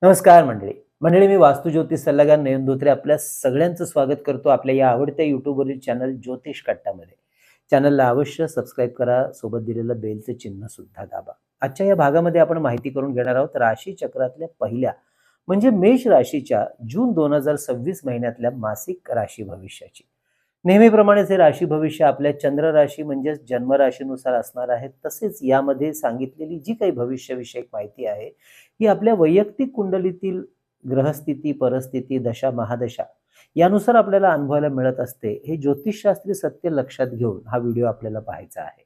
नमस्कार मंडळी. मंडळी, मी वास्तू ज्योतिष सल्लागार नयन धोत्रे आपल्या सगळ्यांचं स्वागत करतो आपल्या या आवडत्या YouTubeवरील चॅनल ज्योतिष कट्टामध्ये. चॅनलला अवश्य सबस्क्राईब करा, सोबत दिलेलं बेलचं चिन्ह सुद्धा दाबा. आजच्या या भागामध्ये आपण माहिती करून घेणार आहोत राशी चक्रातल्या पहिल्या म्हणजे मेष राशीच्या जून 2026 महिन्यातल्या मासिक राशी भविष्याची. नेहमीप्रमाणेच हे राशी भविष्य आपल्या चंद्र राशी म्हणजे जन्म राशीनुसार असणार आहे. तसेच यामध्ये सांगितलेली जी काही भविष्यविषयक माहिती आहे ही आपल्या वैयक्तिक कुंडलीतील ग्रहस्थिती, परिस्थिती, दशा, महादशा यानुसार आपल्याला अनुभवायला मिळत असते. हे ज्योतिषशास्त्रीय सत्य लक्षात घेऊन हा व्हिडिओ आपल्याला पाहायचा आहे.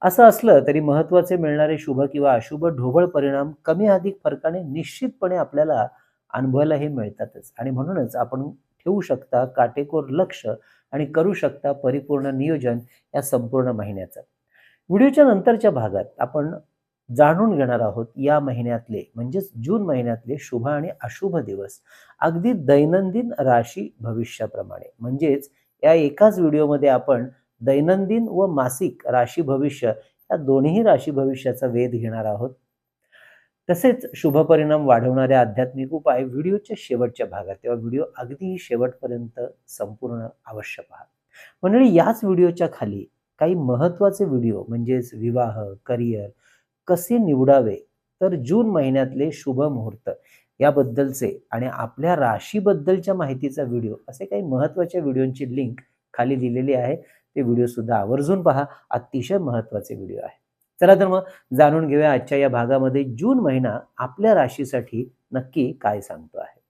असं असलं तरी महत्त्वाचे मिळणारे शुभ किंवा अशुभ ढोबळ परिणाम कमी अधिक फरकाने निश्चितपणे आपल्याला अनुभवायला हे मिळतातच आणि म्हणूनच आपण ठेवू शकता काटेकोर लक्ष आणि करू शकता परिपूर्ण नियोजन या संपूर्ण महिन्याचं. व्हिडिओच्या नंतरच्या भागात आपण जाणून घेणार आहोत या महिन्यातले म्हणजेच जून महिन्यातले शुभ आणि अशुभ दिवस अगदी दैनंदिन राशी भविष्याप्रमाणे. म्हणजेच या एकाच व्हिडिओमध्ये आपण दैनंदिन व मासिक राशी भविष्य या दोन्ही राशी भविष्याचा वेध घेणार आहोत. तसेच शुभ परिणाम वाढवणारे आध्यात्मिक उपाय व्हिडिओच्या शेवटच्या भागात, तेव्हा व्हिडिओ अगदी शेवटपर्यंत संपूर्ण अवश्य पहा. मंडळी, याच व्हिडिओच्या खाली काही महत्त्वाचे व्हिडिओ म्हणजेच विवाह, करिअर कसे निवडावे, तर जून महिन्यातले शुभ मुहूर्त याबद्दलचे आणि आपल्या राशीबद्दलच्या माहितीचा व्हिडिओ, असे काही महत्त्वाच्या व्हिडिओंची लिंक खाली दिलेली आहे. ते व्हिडिओ सुद्धा आवर्जून पहा. अतिशय महत्त्वाचे व्हिडिओ आहे. चला तर मग जाणून घेऊया आजच्या या भागामध्ये जून महिना आपल्या राशीसाठी नक्की काय सांगतो आहे.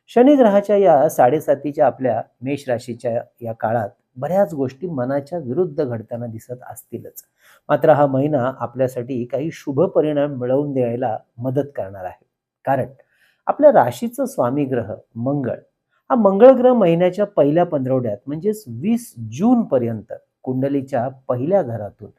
शनी ग्रहाच्या या 7.5च्या आपल्या मेष राशीच्या या काळात बऱ्याच गोष्टी मनाच्या विरुद्ध घडताना दिसत असतीलच. मात्र हा महिना आपल्यासाठी काही शुभ परिणाम मिळवून द्यायला मदत करणार आहे. कारण आपल्या राशीचं स्वामी ग्रह मंगळ, हा मंगळ ग्रह महिन्याच्या पहिल्या पंधरवड्यात म्हणजेच 20 जून पर्यंत कुंडलीच्या पहिल्या घरातून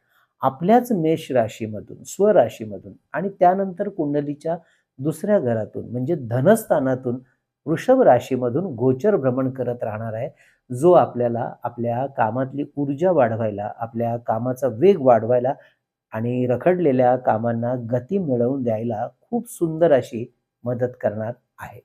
आपल्याच मेष राशीमधून स्वराशीमधून आणि त्यानंतर कुंडलीच्या दुसऱ्या घरातून म्हणजे धनस्थानातून वृषभ राशीमधून गोचर भ्रमण करत राहणार आहे. जो आपल्याला आपल्या कामातली ऊर्जा वाढवायला, आपल्या कामाचा वेग वाढवायला आणि रखडलेल्या कामांना गती मिळवून द्यायला खूप सुंदर अशी मदत करणार आहे.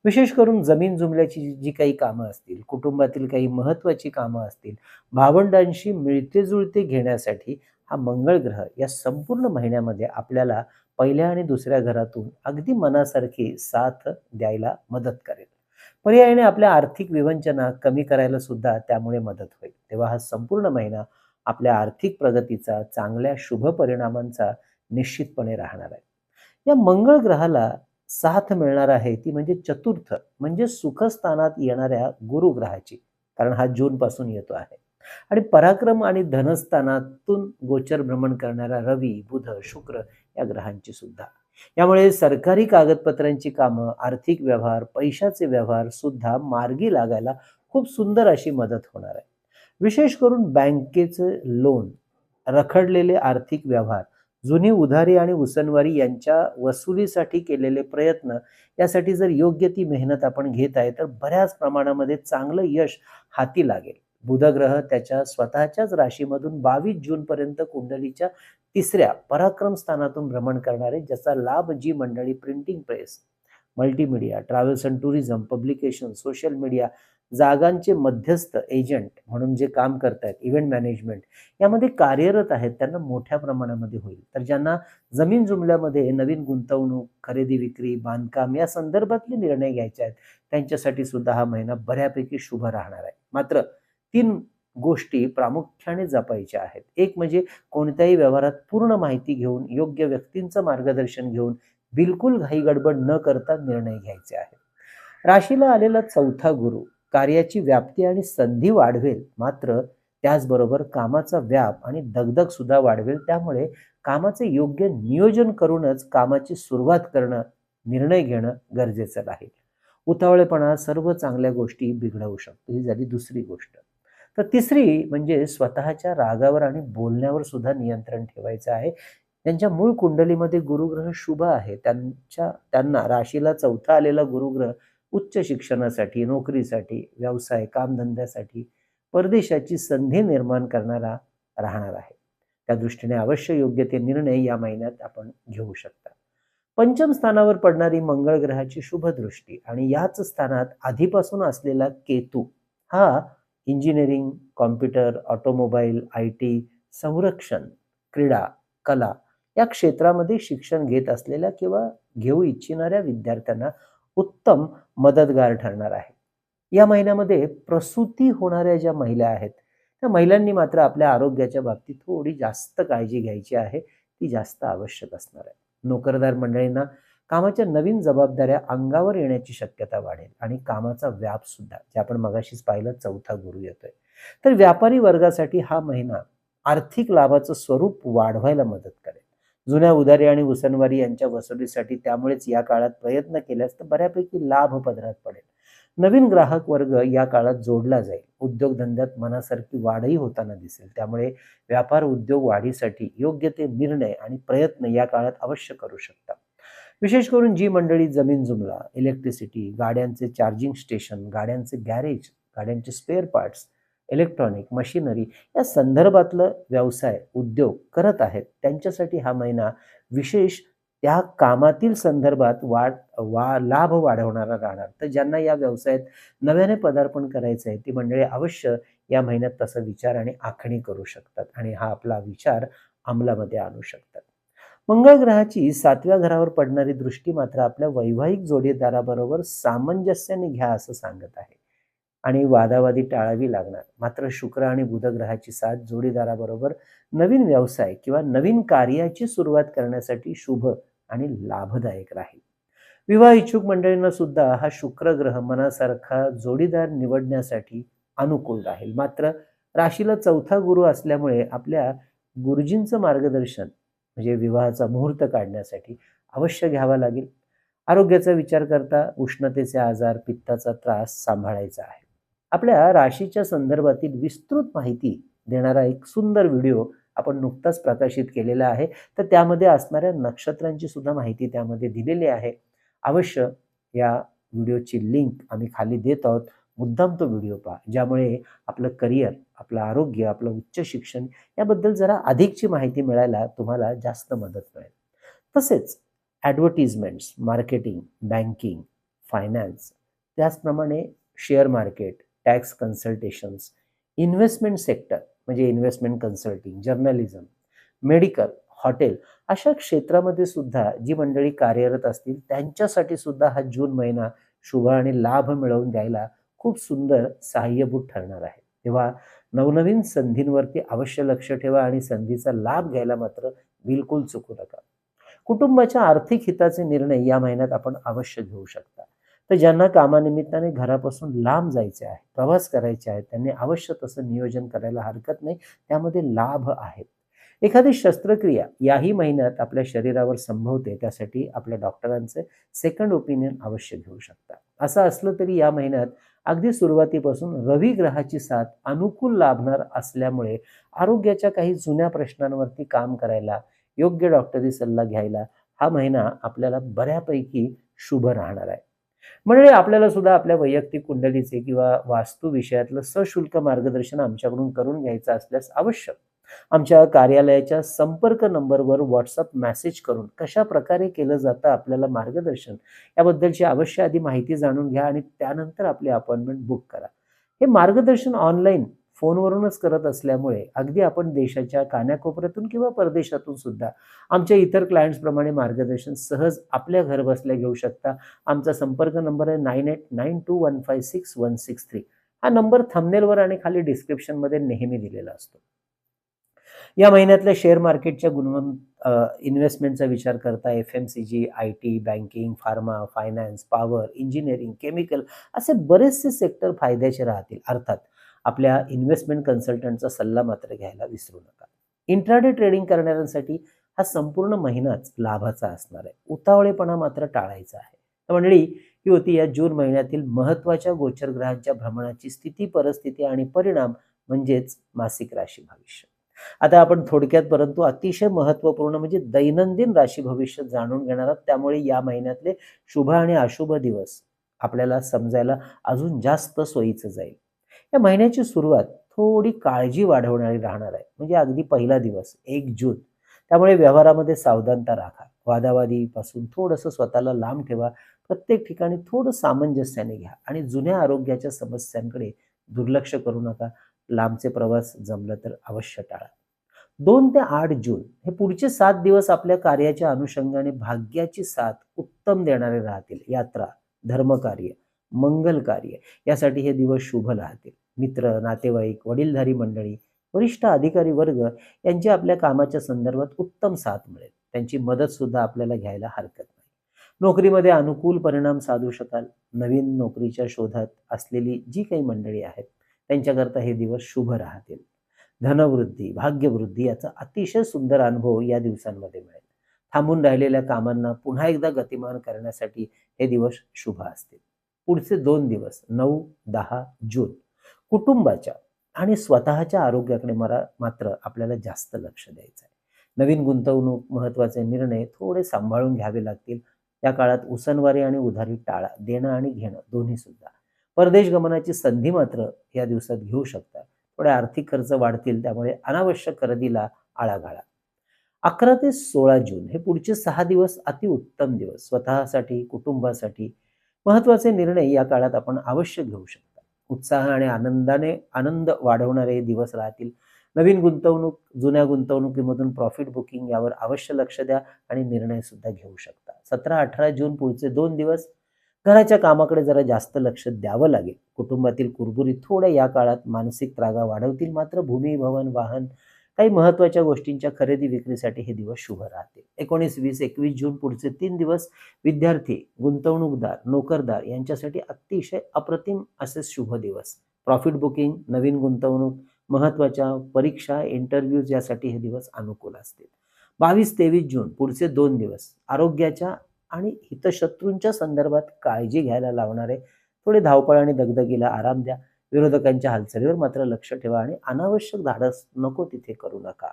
विशेष करून जमीन जुमल्याची जी काही कामं असतील, कुटुंबातील काही महत्त्वाची कामं असतील, भावंडांशी मिळते-जुळते घेण्यासाठी हा मंगळ ग्रह या संपूर्ण महिन्यामध्ये आपल्याला पहिल्या आणि दुसऱ्या घरातून अगदी मनासारखी साथ द्यायला मदत करेल. पर्यायाने आपल्या आर्थिक विवंचना कमी करायला सुद्धा त्यामुळे मदत होईल. तेव्हा हा संपूर्ण महिना आपल्या आर्थिक प्रगतीचा, चांगल्या शुभ परिणामांचा निश्चितपणे राहणार आहे. या मंगळ ग्रहाला साथ मिळणार आहे ती म्हणजे चतुर्थ म्हणजे सुखस्थानात येणाऱ्या गुरु ग्रहाची. कारण हा जून पासून येतो आहे. आणि पराक्रम आणि धनस्थानातून गोचर भ्रमण करणारा रवी, बुध, शुक्र या ग्रहांची सुद्धा. यामुळे सरकारी कागदपत्रांची कामं, आर्थिक व्यवहार, पैशाचे व्यवहार सुद्धा मार्गी लागायला खूप सुंदर अशी मदत होणार आहे. विशेष करून बँकेचे लोन, रखडलेले आर्थिक व्यवहार, जुनी उधारी आणि उसनवारी यांच्या वसुलीसाठी केलेले प्रयत्न, यासाठी जर योग्य ती मेहनत आपण घेत आहे तर बऱ्याच प्रमाणामध्ये चांगलं यश हाती लागेल. बुध ग्रह त्याच्या स्वतःच्याच राशीमधून 22 जून पर्यंत कुंडलीच्या तिसऱ्या पराक्रम स्थानातून भ्रमण करणारे, ज्याचा लाभ जी मंडळी printing press, multimedia, travels and tourism, publication, social media, जागांचे मध्यस्थ एजंट म्हणून जे काम करतायत, इव्हेंट मॅनेजमेंट यामध्ये कार्यरत आहेत, त्यांना मोठ्या प्रमाणामध्ये होईल. तर ज्यांना जमीन जुमल्यामध्ये नवीन गुंतवणूक, खरेदी विक्री, बांधकाम या संदर्भातले निर्णय घ्यायचे आहेत, त्यांच्यासाठी सुद्धा हा महिना बऱ्यापैकी शुभ राहणार आहे. मात्र 3 गोष्टी प्रामुख्याने जपायच्या आहेत. एक म्हणजे कोणत्याही व्यवहारात पूर्ण माहिती घेऊन, योग्य व्यक्तींचं मार्गदर्शन घेऊन, बिलकुल घाईगडबड न करता निर्णय घ्यायचे आहेत. राशीला आलेला चौथा गुरु कार्याची व्याप्ती आणि संधी वाढवेल, मात्र त्याचबरोबर कामाचा व्याप आणि दगदग सुद्धा वाढवेल. त्यामुळे कामाचे योग्य नियोजन करूनच कामाची सुरुवात करणं, निर्णय घेणं गरजेचं राहील. उतावळेपणा सर्व चांगल्या गोष्टी बिघडवू शकतो. ही झाली दुसरी गोष्ट. तर तिसरी म्हणजे स्वतःच्या रागावर आणि बोलण्यावर सुद्धा नियंत्रण ठेवायचं आहे. त्यांच्या मूळ कुंडलीमध्ये गुरुग्रह शुभ आहे. त्यांना राशीला चौथा आलेला गुरुग्रह उच्च शिक्षणासाठी, नोकरीसाठी, व्यवसाय, कामधंद्यासाठी, परदेशाची संधी निर्माण करणारा राहणार आहे. त्या दृष्टीने अवश्य योग्य ते निर्णय या महिन्यात आपण घेऊ शकता. पंचम स्थानावर पडणारी मंगळ ग्रहाची शुभ दृष्टी आणि याच स्थानात आधीपासून असलेला केतू हा इंजिनिअरिंग, कॉम्प्युटर, ऑटोमोबाईल, IT, संरक्षण, क्रीडा, कला या क्षेत्रामध्ये शिक्षण घेत असलेल्या किंवा घेऊ इच्छिणाऱ्या विद्यार्थ्यांना उत्तम मदतगार ठरणार आहे. या महिन्यामध्ये प्रसूती होणाऱ्या ज्या महिला आहेत, त्या महिलांनी मात्र आपल्या आरोग्याच्या बाबतीत थोडी जास्त काळजी घ्यायची आहे. ती जास्त आवश्यक असणार आहे. नोकरदार मंडळींना कामाच्या नवीन जबाबदाऱ्या अंगावर येण्याची शक्यता वाढेल आणि कामाचा व्याप सुद्धा, जे आपण मगाशीच पाहिलं, चौथा गुरु येतोय. तर व्यापारी वर्गासाठी हा महिना आर्थिक लाभाचं स्वरूप वाढवायला मदत करेल. जुन्या उधारी आणि उसनवारी यांच्या वसुलीसाठी त्यामुळेच या काळात प्रयत्न केल्यास तर बऱ्यापैकी लाभ पदरात पडेल. नवीन ग्राहक वर्ग या काळात जोडला जाईल. उद्योगधंद्यात मनासारखी वाढही होताना दिसेल. त्यामुळे व्यापार उद्योग वाढीसाठी योग्य ते निर्णय आणि प्रयत्न या काळात अवश्य करू शकता. विशेष करून जी मंडळी जमीन जुमला, इलेक्ट्रिसिटी, गाड्यांचे चार्जिंग स्टेशन, गाड्यांचे गॅरेज, गाड्यांचे स्पेअर पार्ट्स, इलेक्ट्रॉनिक मशिनरी या संदर्भातलं व्यवसाय उद्योग करत आहेत, त्यांच्यासाठी हा महिना विशेष त्या कामातील संदर्भात लाभ वाढवणारा राहणार. तर ज्यांना या व्यवसायात नव्याने पदार्पण करायचं आहे, ती मंडळी अवश्य या महिन्यात तसा विचार आणि आखणी करू शकतात आणि हा आपला विचार अंमलामध्ये आणू शकतात. मंगळ ग्रहाची 7व्या घरावर पडणारी दृष्टी मात्र आपल्या वैवाहिक जोडीदाराबरोबर सामंजस्याने घ्या असं सांगत आहे आणि वादावादी टाळावी लागणार. मात्र शुक्र आणि बुध ग्रहाची साथ जोडीदाराबरोबर नवीन व्यवसाय किंवा नवीन कार्याची सुरुवात करण्यासाठी शुभ आणि लाभदायक राहील. विवाह इच्छुक मंडळींना सुद्धा हा शुक्र ग्रह मनासारखा जोडीदार निवडण्यासाठी अनुकूल राहील. मात्र राशीला चौथा गुरु असल्यामुळे आपल्या गुरुजींचं मार्गदर्शन म्हणजे विवाहाचा मुहूर्त काढण्यासाठी अवश्य घ्यावा लागेल. आरोग्याचा विचार करता उष्णतेचे आजार, पित्ताचा त्रास सांभाळायचा आहे. आपल्या राशीच्या संदर्भातील विस्तृत माहिती देणारा एक सुंदर व्हिडिओ आपण नुकताच प्रकाशित केलेला आहे. तर त्यामध्ये असणाऱ्या नक्षत्रांची सुद्धा माहिती त्यामध्ये दिलेली आहे. अवश्य या व्हिडिओची लिंक आम्ही खाली देत आहोत. मुद्दाम तो व्हिडिओ पहा, ज्यामुळे आपलं करिअर, आपलं आरोग्य, आपलं उच्च शिक्षण याबद्दल जरा अधिकची माहिती मिळायला तुम्हाला जास्त मदत मिळेल. तसेच ॲडव्हर्टिजमेंट्स, मार्केटिंग, बँकिंग, फायनान्स, त्याचप्रमाणे share market, tax consultations, investment sector म्हणजे investment consulting, journalism, medical, hotel अशा क्षेत्रामध्ये सुद्धा जी मंडळी कार्यरत असतील त्यांच्यासाठी सुद्धा हा जून महिना शुभ आणि लाभ मिळवून द्यायला खूप सुंदर सहाय्यभूत ठरणार आहे. तेव्हा नवनवीन संधींवरती अवश्य लक्ष ठेवा आणि संधीचा लाभ घ्यायला मात्र बिलकुल चुकू नका. कुटुंबाच्या आर्थिक हिताचे निर्णय या महिन्यात आपण अवश्य घेऊ शकता. तर ज्यांना कामानिमित्ताने घरापासून लांब जायचे आहे, प्रवास करायचे आहे, त्यांनी अवश्य तसं नियोजन करायला हरकत नाही. त्यामध्ये लाभ आहेत. एखादी शस्त्रक्रिया याही महिन्यात आपल्या शरीरावर संभवते, त्यासाठी आपल्या डॉक्टरांचे सेकंड ओपिनियन अवश्य घेऊ शकता. असं असलं तरी या महिन्यात अगदी सुरुवातीपासून रवी ग्रहाची साथ अनुकूल लाभणार असल्यामुळे आरोग्याच्या काही जुन्या प्रश्नांवरती काम करायला, योग्य डॉक्टरी सल्ला घ्यायला हा महिना आपल्याला बऱ्यापैकी शुभ राहणार आहे. म्हणजे आपल्याला सुद्धा आपल्या वैयक्तिक कुंडलीचे किंवा वास्तू विषयातलं सशुल्क मार्गदर्शन आमच्याकडून करून घ्यायचं असल्यास अवश्य आमच्या कार्यालयाच्या संपर्क नंबरवर व्हॉट्सअप मेसेज करून कशा प्रकारे केलं जातं आपल्याला मार्गदर्शन याबद्दलची अवश्य आधी माहिती जाणून घ्या आणि त्यानंतर आपली अपॉइंटमेंट बुक करा. हे मार्गदर्शन ऑनलाईन फोनवरूनच करत असल्यामुळे अगदी आपण देशाच्या कानाकोपऱ्यातून किंवा परदेशातून सुद्धा आमच्या इतर क्लायंट्सप्रमाणे मार्गदर्शन सहज आपल्या घर बसल्या घेऊ शकता. आमचा संपर्क नंबर आहे 9892156163. हा नंबर थंबनेलवर आणि खाली डिस्क्रिप्शनमध्ये नेहमी दिलेला असतो. या महिन्यातल्या शेअर मार्केटच्या इन्व्हेस्टमेंटचा विचार करता FMCG, IT, banking, pharma, finance, power, engineering, chemical असे बरेचसे सेक्टर फायद्याचे राहतील. अर्थात आपल्या इन्व्हेस्टमेंट कन्सल्टंटचा सल्ला मात्र घ्यायला विसरू नका. इंट्राडे ट्रेडिंग करणाऱ्यांसाठी हा संपूर्ण महिनाच लाभाचा असणार आहे. उतावळेपणा मात्र टाळायचा आहे. तर मंडळी, ही होती या जून महिन्यातील महत्त्वाच्या गोचर ग्रहांच्या भ्रमणाची स्थिती, परिस्थिती आणि परिणाम म्हणजेच मासिक राशी भविष्य. आता आपण थोडक्यात परंतु अतिशय महत्त्वपूर्ण म्हणजे दैनंदिन राशी भविष्य जाणून घेणार आहोत. त्यामुळे या महिन्यातले शुभ आणि अशुभ दिवस आपल्याला समजायला अजून जास्त सोयीचं जाईल. या महिन्याची सुरुवात थोडी काळजी वाढवणारी राहणार आहे. म्हणजे अगदी पहिला दिवस 1 जून. त्यामुळे व्यवहारामध्ये सावधानता राखा. वादावादीपासून थोडंसं स्वतःला लांब ठेवा. प्रत्येक ठिकाणी थोडं सामंजस्याने घ्या आणि जुन्या आरोग्याच्या समस्यांकडे दुर्लक्ष करू नका. लांबचे प्रवास जमलं तर अवश्य टाळा. 2 ते 8 जून हे पुढचे 7 दिवस आपल्या कार्याच्या अनुषंगाने भाग्याची साथ उत्तम देणारे राहतील. यात्रा, धर्मकार्य, मंगल कार्य यासाठी हे दिवस शुभ राहतील. मित्र, नातेवाईक, वडीलधारी मंडळी, वरिष्ठ अधिकारी वर्ग यांची आपल्या कामाच्या संदर्भात उत्तम साथ मिळेल. त्यांची मदत सुद्धा आपल्याला घ्यायला हरकत नाही. नोकरीमध्ये अनुकूल परिणाम साधू शकाल. नवीन नोकरीच्या शोधात असलेली जी काही मंडळी आहेत त्यांच्याकरता हे दिवस शुभ राहतील. धनवृद्धी, भाग्यवृद्धी याचा अतिशय सुंदर अनुभव या दिवसांमध्ये मिळेल. थांबून राहिलेल्या कामांना पुन्हा एकदा गतिमान करण्यासाठी हे दिवस शुभ असतील. पुढचे 2 दिवस 9-10 जून कुटुंबाच्या आणि स्वतःच्या आरोग्याकडे मात्र आपल्याला जास्त लक्ष द्यायचं आहे. नवीन गुंतवणूक, महत्त्वाचे निर्णय थोडे सांभाळून घ्यावे लागतील. या काळात उसनवारी आणि उधारी टाळा. देणं आणि घेणं दोन्ही सुद्धा. परदेश गमनाची संधी मात्र या दिवसात घेऊ शकता. थोडे आर्थिक खर्च वाढतील, त्यामुळे अनावश्यक खरेदीला आळा घाला. 11 ते 16 जून हे पुढचे 6 दिवस अतिउत्तम दिवस. स्वतःसाठी, कुटुंबासाठी महत्त्वाचे निर्णय या काळात आपण अवश्य घेऊ शकता. उत्साह आणि आनंद वाढवणारे दिवस राहतील. नवीन गुंतवणूक, जुन्या गुंतवणुकीमधून प्रॉफिट बुकिंग यावर अवश्य लक्ष द्या आणि निर्णय सुद्धा घेऊ शकता. 17-18 जून पुढचे 2 दिवस घराच्या कामाकडे जरा जास्त लक्ष द्यावं लागेल. कुटुंबातील कुरबुरी थोड्या या काळात मानसिक त्रागा वाढवतील. मात्र भूमी, भवन, वाहन काही महत्त्वाच्या गोष्टींच्या खरेदी विक्रीसाठी हे दिवस शुभ राहतील. 19, 20, 21 जून पुढचे 3 दिवस विद्यार्थी, गुंतवणूकदार, नोकरदार यांच्यासाठी अतिशय अप्रतिम असे शुभ दिवस. प्रॉफिट बुकिंग, नवीन गुंतवणूक, महत्त्वाच्या परीक्षा, इंटरव्ह्यूज यासाठी हे दिवस अनुकूल असतील. 22-23 जून पुढचे 2 दिवस आरोग्याच्या आणि हितशत्रूंच्या संदर्भात काळजी घ्यायला लावणारे. थोडे धावपळ आणि दगदगीला आराम द्या. विरोधकांच्या हालचालीवर मात्र लक्ष ठेवा आणि अनावश्यक धाडस नको तिथे करू नका.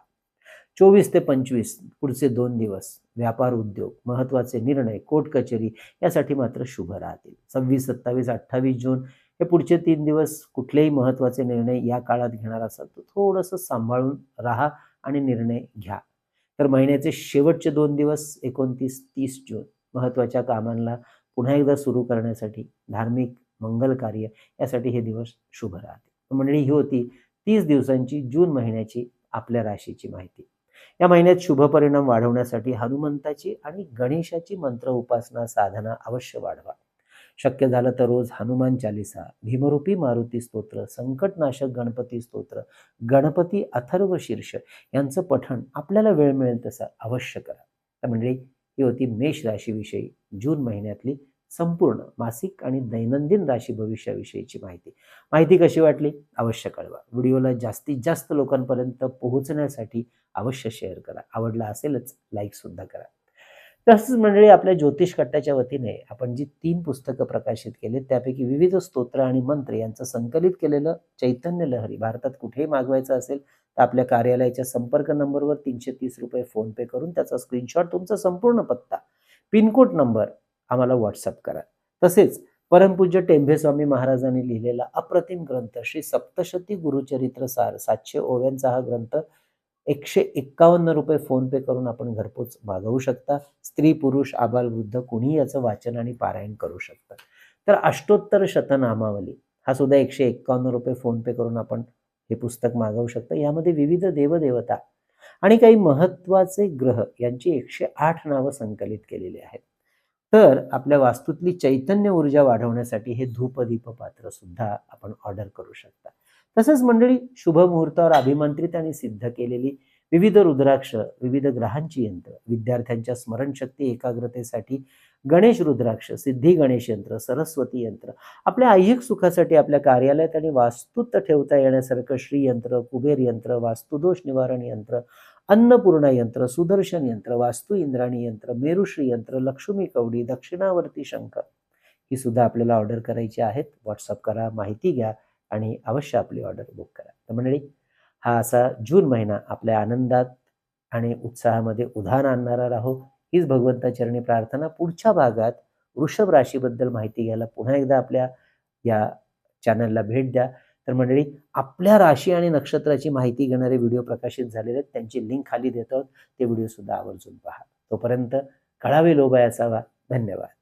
24 ते 25 पुढचे 2 दिवस व्यापार, उद्योग, महत्त्वाचे निर्णय, कोर्ट कचेरी यासाठी मात्र शुभ राहतील. 26, 27, 28 जून हे पुढचे 3 दिवस कुठलेही महत्त्वाचे निर्णय या काळात घेणार असाल तर थोडंसं सांभाळून राहा आणि निर्णय घ्या. तर महिन्याचे शेवटचे 2 दिवस 29-30 जून महत्त्वाच्या कामांना पुन्हा एकदा सुरू करण्यासाठी, धार्मिक, मंगल कार्य यासाठी हे दिवस शुभ राहतील. मंडळी, ही होती 30 दिवसांची जून महिन्याची आपल्या राशीची माहिती. या महिन्यात शुभ परिणाम वाढवण्यासाठी हनुमंताची आणि गणेशाची मंत्र उपासना साधना अवश्य वाढवा. शक्य झालं तर रोज हनुमान चालिसा, भीमरूपी मारुती स्तोत्र, संकटनाशक गणपती स्तोत्र, गणपती अथर्व शीर्ष यांचं पठण आपल्याला वेळ मिळेल तसं अवश्य करा. तर मंडळी, ही होती मेष राशीविषयी जून महिन्यातली संपूर्ण मासिक आणि दैनंदिन राशी भविष्याविषयीची माहिती. माहिती कशी वाटली अवश्य कळवा. व्हिडिओला जास्तीत जास्त लोकांपर्यंत पोहोचण्यासाठी अवश्य शेअर करा. आवडला असेलच लाईक सुद्धा करा. तसंच मंडळी, आपल्या ज्योतिष कट्ट्याच्या वतीने आपण जी 3 पुस्तकं प्रकाशित केली त्यापैकी विविध स्तोत्र आणि मंत्र यांचं संकलित केलेलं चैतन्य लहरी भारतात कुठेही मागवायचं असेल तर आपल्या कार्यालयाच्या संपर्क नंबरवर 330 रुपये फोन पे करून त्याचा स्क्रीनशॉट, तुमचा संपूर्ण पत्ता, पिनकोड नंबर आम्हाला व्हॉट्सअप करा. तसेच परमपूज्य टेंभेस्वामी महाराजांनी लिहिलेला अप्रतिम ग्रंथ श्री सप्तशती गुरुचरित्र सार 700 ओव्यांचा हा ग्रंथ 151 रुपये फोन पे करून आपण घरपोच मागवू शकता. स्त्री, पुरुष, आबाल, वृद्ध कोणीही याचं वाचन आणि पारायण करू शकतं. तर अष्टोत्तर शतनामावली हा सुद्धा 151 रुपये फोन पे करून आपण हे पुस्तक मागवू शकता. यामध्ये विविध देवदेवता आणि काही महत्त्वाचे ग्रह यांची 108 नावं संकलित केलेली आहेत. तर आपल्या वास्तूतली चैतन्य ऊर्जा वाढवण्यासाठी हे धूपदीप पात्र सुद्धा आपण ऑर्डर करू शकता. तसंच मंडळी, शुभ मुहूर्तावर अभिमंत्रित आणि सिद्ध केलेली विविध रुद्राक्ष, विविध ग्रहांची यंत्र, विद्यार्थ्यांच्या स्मरणशक्ती एकाग्रतेसाठी गणेश रुद्राक्ष, सिद्धी गणेश यंत्र, सरस्वती यंत्र, आपल्या ऐहिक सुखासाठी आपल्या कार्यालयात आणि वास्तूत ठेवता येण्यासारखं श्री यंत्र, कुबेर यंत्र, वास्तुदोष निवारण यंत्र, अन्नपूर्णा यंत्र, सुदर्शन यंत्र, वास्तू इंद्राणी यंत्र, मेरुश्री यंत्र, लक्ष्मी कवडी, दक्षिणावर्ती शंख ही सुद्धा आपल्याला ऑर्डर करायची आहेत. व्हॉट्सअप करा, माहिती घ्या आणि अवश्य आपली ऑर्डर बुक करा. तर मंडळी, हा असा जून महिना आपल्या आनंदात आणि उत्साहामध्ये उधाण आणणारा राहो हीच भगवंताचरणी प्रार्थना. पुढच्या भागात वृषभ राशीबद्दल माहिती घ्यायला पुन्हा एकदा आपल्या या चॅनलला भेट द्या. तर मंडळी, आपल्या राशी आणि नक्षत्राची माहिती घेणारे व्हिडिओ प्रकाशित झालेले आहेत, त्यांची लिंक खाली देतो. ते व्हिडिओ सुद्धा आवर्जून पहा. तोपर्यंत कळावे लोभय असावा. धन्यवाद.